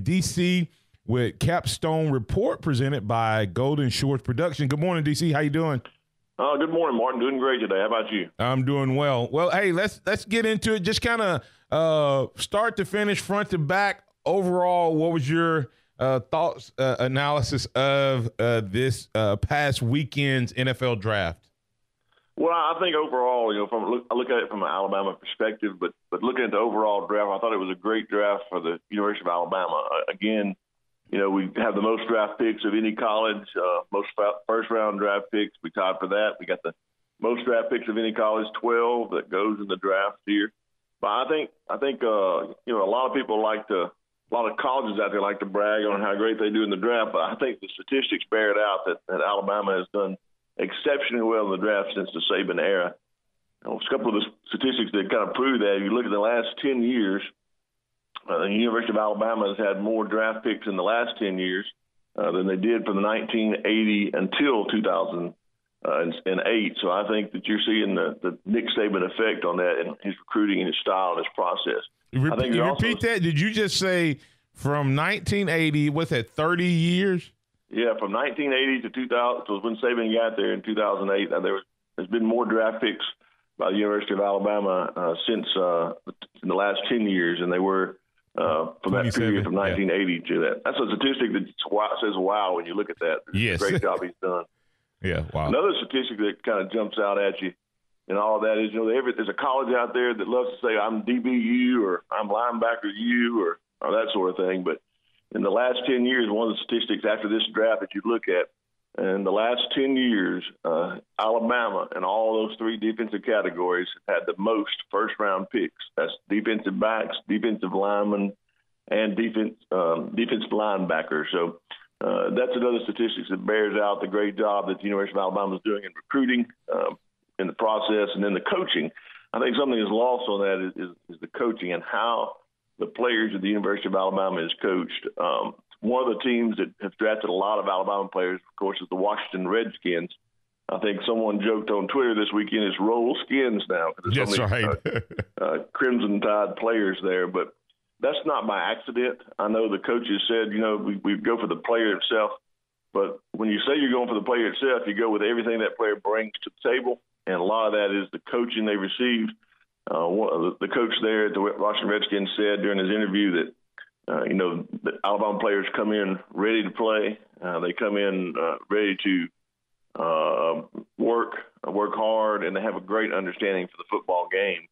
DC with Capstone Report presented by Golden Shores Production. Good morning, DC. How you doing? Good morning, Martin. Doing great today. How about you? I'm doing well. Well, hey, let's get into it. Just kind of start to finish, front to back. Overall, what was your thoughts, analysis of this past weekend's NFL draft? Well, I think overall, I look at it from an Alabama perspective, but looking at the overall draft, I thought it was a great draft for the University of Alabama. Again, we have the most draft picks of any college, most first-round draft picks. We tied for that. We got the most draft picks of any college, 12 that goes in the draft here. But I think a lot of people a lot of colleges out there like to brag on how great they do in the draft. But I think the statistics bear it out that Alabama has done exceptionally well in the draft since the Saban era. A couple of the statistics that kind of prove that, if you look at the last 10 years, the University of Alabama has had more draft picks in the last 10 years than they did from the 1980 until 2008. So I think that you're seeing the Nick Saban effect on that in his recruiting and his style and his process. Repeat that. Did you just say from 1980, what's that, 30 years? Yeah, from 1980 to 2000, so when Saban got there in 2008, there's been more draft picks by the University of Alabama since in the last 10 years, and they were from that period from 1980 to that. That's a statistic that says wow when you look at that. Yes. Great job he's done. Yeah, wow. Another statistic that kind of jumps out at you and all of that is, there's a college out there that loves to say I'm DBU or I'm linebacker U or that sort of thing, but in the last 10 years, one of the statistics after this draft that you look at, in the last 10 years, Alabama in all those three defensive categories had the most first-round picks. That's defensive backs, defensive linemen, and defensive linebackers. So that's another statistic that bears out the great job that the University of Alabama is doing in recruiting, in the process, and then the coaching. I think something that's lost on that is the coaching and how the players at the University of Alabama is coached. One of the teams that have drafted a lot of Alabama players, of course, is the Washington Redskins. I think someone joked on Twitter this weekend, it's roll skins now. That's right. Crimson Tide players there, but that's not by accident. I know the coaches said, we go for the player himself, but when you say you're going for the player itself, you go with everything that player brings to the table, and a lot of that is the coaching they received. The coach there at the Washington Redskins said during his interview that, the Alabama players come in ready to play. They come in ready to work hard, and they have a great understanding for the football game.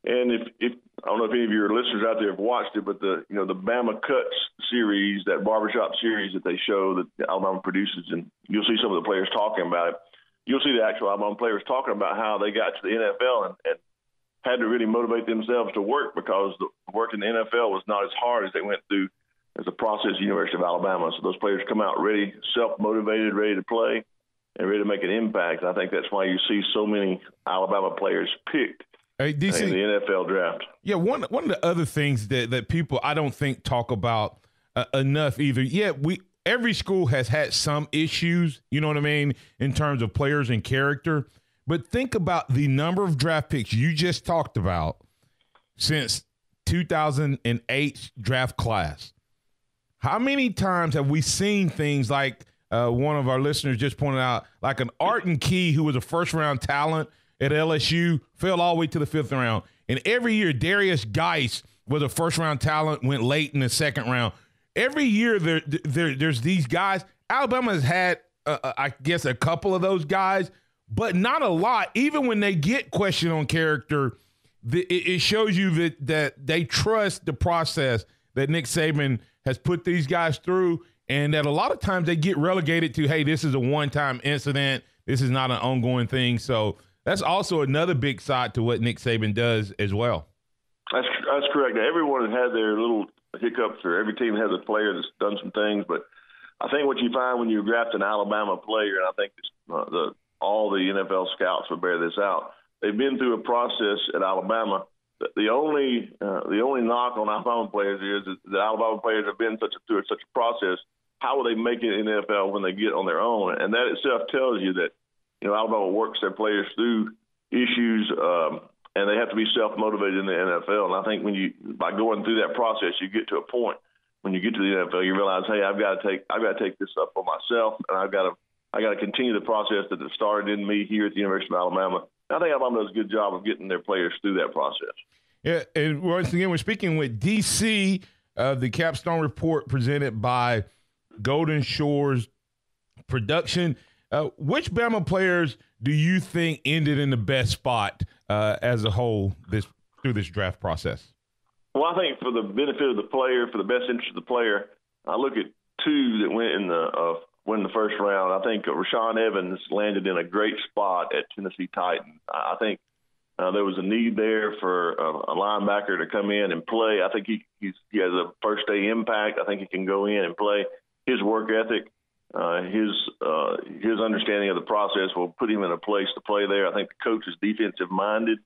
And if I don't know if any of your listeners out there have watched it, but the Bama Cuts series, that barbershop series that they show that Alabama produces, and you'll see some of the players talking about it. You'll see the actual Alabama players talking about how they got to the NFL and had to really motivate themselves to work because the work in the NFL was not as hard as they went through as a process at the University of Alabama. So those players come out ready, self-motivated, ready to play, and ready to make an impact. I think that's why you see so many Alabama players picked in the NFL draft. Yeah, one of the other things that people I don't think talk about enough either. Yeah, every school has had some issues, you know what I mean, in terms of players and character. But think about the number of draft picks you just talked about since 2008 draft class. How many times have we seen things like one of our listeners just pointed out, like an Arden Key, who was a first-round talent at LSU, fell all the way to the fifth round. And every year, Darius Geis was a first-round talent, went late in the second round. Every year there's these guys. Alabama has had, I guess, a couple of those guys, but not a lot. Even when they get questioned on character, it shows you that they trust the process that Nick Saban has put these guys through, and that a lot of times they get relegated to, hey, this is a one-time incident. This is not an ongoing thing. So that's also another big side to what Nick Saban does as well. That's correct. Now, everyone has had their little hiccups, or every team has a player that's done some things, but I think what you find when you draft an Alabama player, and I think all the NFL scouts will bear this out, they've been through a process at Alabama. The only knock on Alabama players is that Alabama players have been through such a process. How will they make it in the NFL when they get on their own? And that itself tells you that Alabama works their players through issues, and they have to be self-motivated in the NFL. And I think by going through that process, you get to a point when you get to the NFL, you realize, hey, I've got to take this up for myself, and I got to continue the process that started in me here at the University of Alabama. I think Alabama does a good job of getting their players through that process. Yeah, and once again, we're speaking with DC, the Capstone Report presented by Golden Shores Production. Which Bama players do you think ended in the best spot as a whole through this draft process? Well, I think for the benefit of the player, for the best interest of the player, I look at two that went in the first round. I think Rashaan Evans landed in a great spot at Tennessee Titans. I think there was a need there for a linebacker to come in and play. I think he has a first-day impact. I think he can go in and play. His work ethic, his understanding of the process will put him in a place to play there. I think the coach is defensive-minded,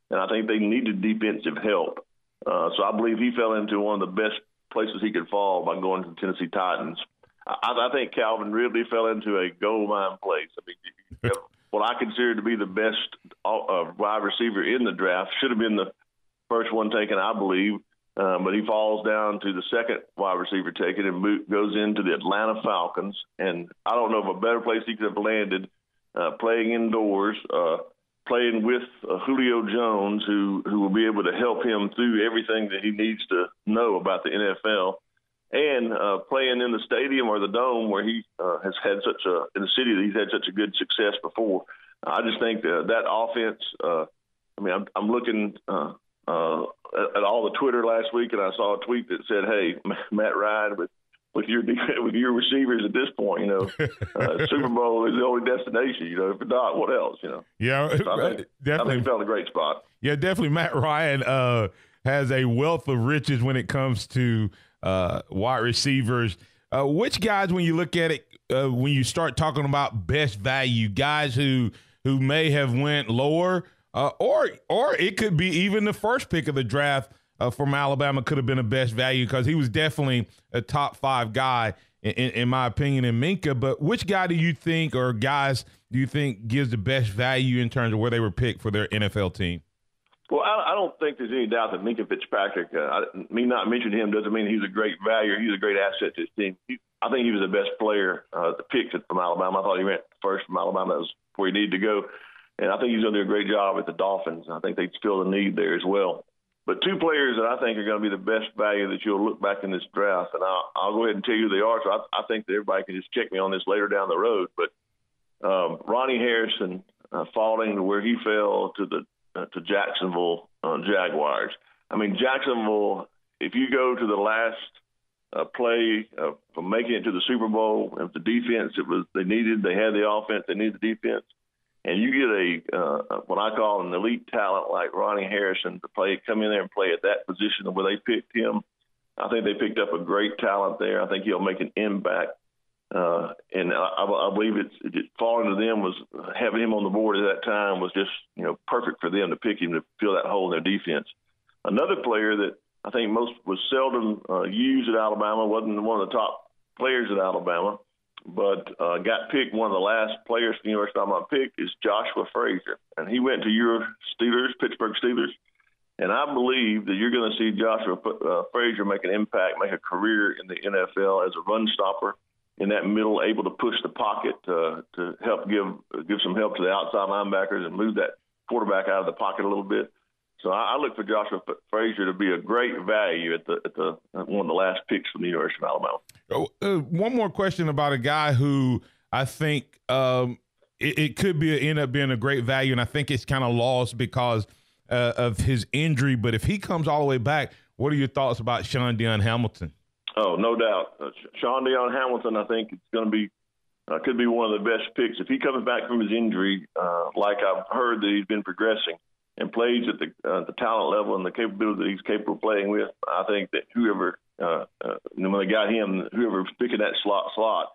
and I think they needed defensive help. So I believe he fell into one of the best places he could fall by going to the Tennessee Titans. I think Calvin Ridley fell into a gold mine place. I mean, what I consider to be the best wide receiver in the draft should have been the first one taken, I believe, but he falls down to the second wide receiver taken and goes into the Atlanta Falcons. And I don't know of a better place he could have landed playing indoors, playing with Julio Jones, who will be able to help him through everything that he needs to know about the NFL, and playing in the stadium or the dome where he has had in the city that he's had such a good success before. I just think that offense. I'm looking at all the Twitter last week, and I saw a tweet that said, "Hey, Matt Ryan, with your receivers at this point, Super Bowl is the only destination. If not, what else? Yeah, so I think he found a great spot. Yeah, definitely. Matt Ryan has a wealth of riches when it comes to wide receivers. Which guys, when you look at it, when you start talking about best value, guys who may have went lower, or it could be even the first pick of the draft from Alabama could have been a best value, because he was definitely a top 5 guy in my opinion in Minkah. But which guy do you think, or guys do you think, gives the best value in terms of where they were picked for their NFL team? Well, I don't think there's any doubt that Minkah Fitzpatrick, me not mentioning him doesn't mean he's a great value. He's a great asset to his team. I think he was the best player picked from Alabama. I thought he went first from Alabama. That was where he needed to go. And I think he's going to do a great job at the Dolphins. I think they'd fill the need there as well. But two players that I think are going to be the best value that you'll look back in this draft, and I'll go ahead and tell you who they are. So I think that everybody can just check me on this later down the road. But Ronnie Harrison falling to where he fell to Jacksonville Jaguars. I mean, Jacksonville, if you go to the last play from making it to the Super Bowl, and the defense they needed, they had the offense, they needed the defense. And you get what I call an elite talent like Ronnie Harrison to come in there and play at that position where they picked him. I think they picked up a great talent there. I think he'll make an impact. And I believe it's falling to them was having him on the board at that time was just perfect for them to pick him to fill that hole in their defense. Another player that I think was seldom used at Alabama, wasn't one of the top players at Alabama, but got picked. One of the last players from the University of Alabama picked is Joshua Frazier, and he went to your Steelers, Pittsburgh Steelers. And I believe that you're going to see Joshua Frazier make an impact, make a career in the NFL as a run stopper in that middle, able to push the pocket to help give some help to the outside linebackers and move that quarterback out of the pocket a little bit. So I look for Joshua Frazier to be a great value at the one of the last picks from the University of Alabama. One more question about a guy who I think it could end up being a great value, and I think it's kind of lost because of his injury. But if he comes all the way back, what are your thoughts about Dion Hamilton? Oh, no doubt. Dion Hamilton, I think it's going to be could be one of the best picks. If he comes back from his injury, like I've heard that he's been progressing and plays at the talent level and the capability that he's capable of playing with, I think that whoever, when they got him, whoever's picking that slot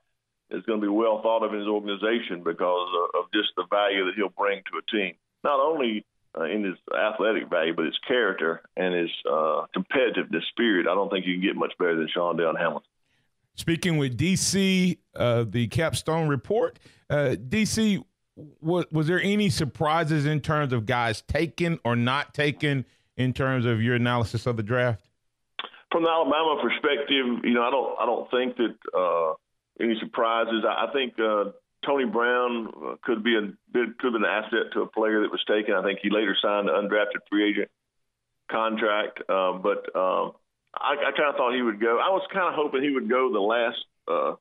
is going to be well thought of in his organization because of just the value that he'll bring to a team. Not only in his athletic value, but his character and his competitiveness spirit. I don't think you can get much better than Dion Hamilton. Speaking with DC, the Capstone Report, DC, was there any surprises in terms of guys taken or not taken in terms of your analysis of the draft? From the Alabama perspective, I don't think that any surprises. I think Tony Brown could have been an asset to a player that was taken. I think he later signed an undrafted free agent contract, but I kind of thought he would go. I was kind of hoping he would go the last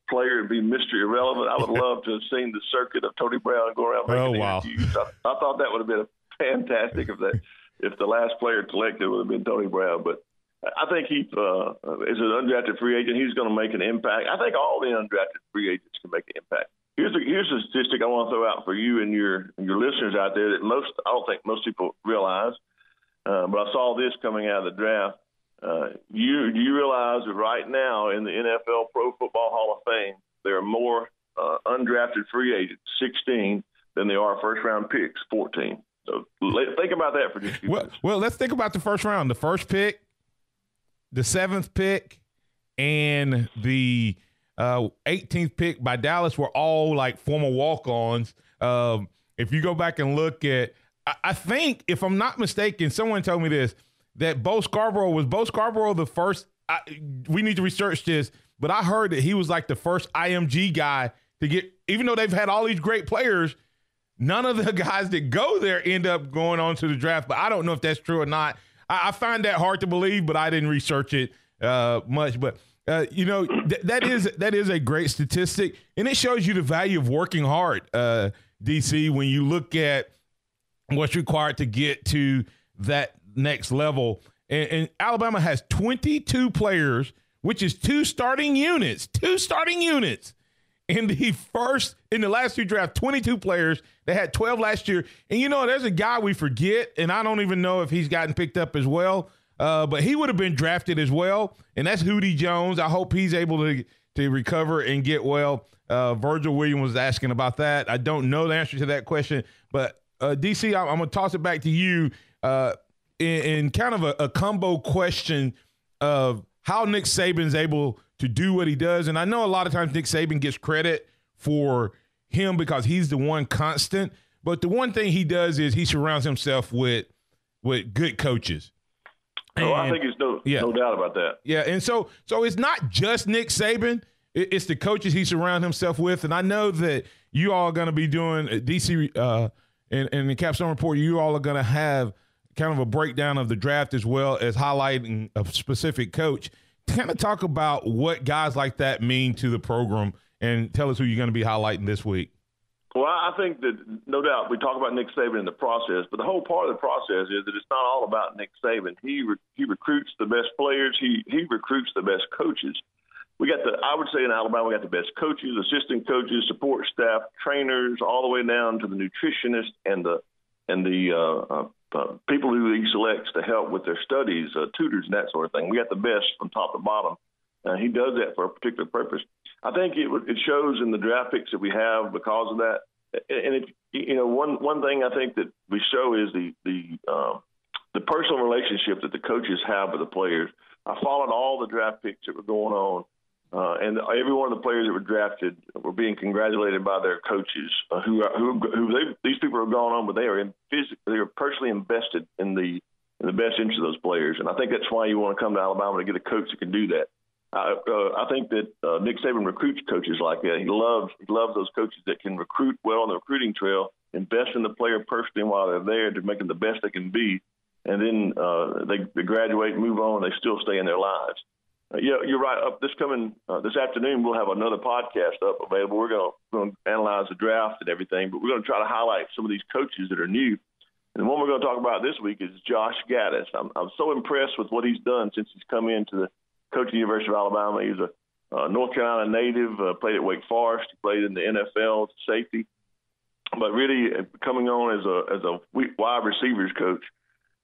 player and be Mr. Irrelevant. I would love to have seen the circuit of Tony Brown go around making interviews. I thought that would have been fantastic if the last player selected would have been Tony Brown. But I think he, as an undrafted free agent, he's going to make an impact. I think all the undrafted free agents can make an impact. Here's a statistic I want to throw out for you and your listeners out there that I don't think most people realize. But I saw this coming out of the draft. Do you realize that right now in the NFL Pro Football Hall of Fame, there are more undrafted free agents, 16, than there are first-round picks, 14. So think about that for just a few minutes. Well, let's think about the first round. The first pick, the 7th pick, and the 18th pick by Dallas were all like former walk-ons. If you go back and look at – I think, if I'm not mistaken, someone told me this, that Bo Scarborough the first we need to research this, but I heard that he was like the first IMG guy to get, even though they've had all these great players, none of the guys that go there end up going on to the draft. But I don't know if that's true or not. I find that hard to believe, but I didn't research it much. But that is a great statistic, and it shows you the value of working hard, DC, when you look at what's required to get to that next level. And Alabama has 22 players, which is two starting units. In the last 2 drafts, 22 players. They had 12 last year. And, there's a guy we forget, and I don't even know if he's gotten picked up as well, but he would have been drafted as well, and that's Hootie Jones. I hope he's able to recover and get well. Virgil Williams was asking about that. I don't know the answer to that question, but DC, I'm going to toss it back to you in kind of a combo question of how Nick Saban's able to do what he does. And I know a lot of times Nick Saban gets credit for him because he's the one constant. But the one thing he does is he surrounds himself with good coaches. I think there's no doubt about that. Yeah, and so it's not just Nick Saban. It's the coaches he surrounds himself with. And I know that you all are going to be doing DC in the Capstone Report, you all are going to have kind of a breakdown of the draft as well as highlighting a specific coach. Kind of talk about what guys like that mean to the program and tell us who you're going to be highlighting this week. Well, I think that no doubt we talk about Nick Saban in the process, but the whole part of the process is that it's not all about Nick Saban. He recruits the best players. He recruits the best coaches. I would say in Alabama, we got the best coaches, assistant coaches, support staff, trainers, all the way down to the nutritionists and the people who he selects to help with their studies, tutors and that sort of thing. We got the best from top to bottom. He does that for a particular purpose. I think it shows in the draft picks that we have because of that. And one thing I think that we show is the personal relationship that the coaches have with the players. I followed all the draft picks that were going on. And every one of the players that were drafted were being congratulated by their coaches, these people have gone on, but they are personally invested in the best interest of those players. And I think that's why you want to come to Alabama to get a coach that can do that. I think that Nick Saban recruits coaches like that. He loves those coaches that can recruit well on the recruiting trail, invest in the player personally while they're there to make them the best they can be, and then they graduate, move on, and they still stay in their lives. Yeah, you're right. This afternoon, we'll have another podcast up available. We're going to analyze the draft and everything, but we're going to try to highlight some of these coaches that are new. And the one we're going to talk about this week is Josh Gaddis. I'm so impressed with what he's done since he's come into the coach at the University of Alabama. He's a North Carolina native, played at Wake Forest, played in the NFL as safety, but really coming on as a wide receivers coach.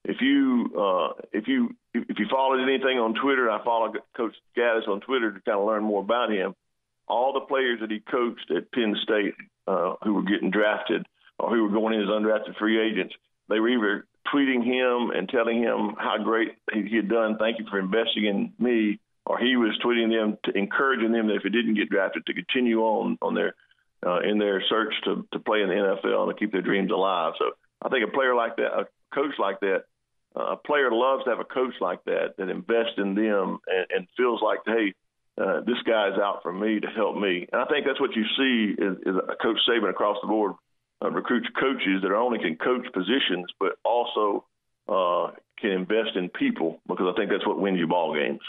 If you followed anything on Twitter, I follow Coach Gaddis on Twitter to kind of learn more about him. All the players that he coached at Penn State who were getting drafted or who were going in as undrafted free agents, they were either tweeting him and telling him how great he had done, thank you for investing in me, or he was tweeting them, encouraging them that if he didn't get drafted to continue on their in their search to play in the NFL and to keep their dreams alive. So I think a player like that, a coach like that, a player loves to have a coach like that invests in them and feels like, hey, this guy's out for me to help me. And I think that's what you see is Coach Saban across the board recruits coaches that not only can coach positions, but also can invest in people, because I think that's what wins you ball games.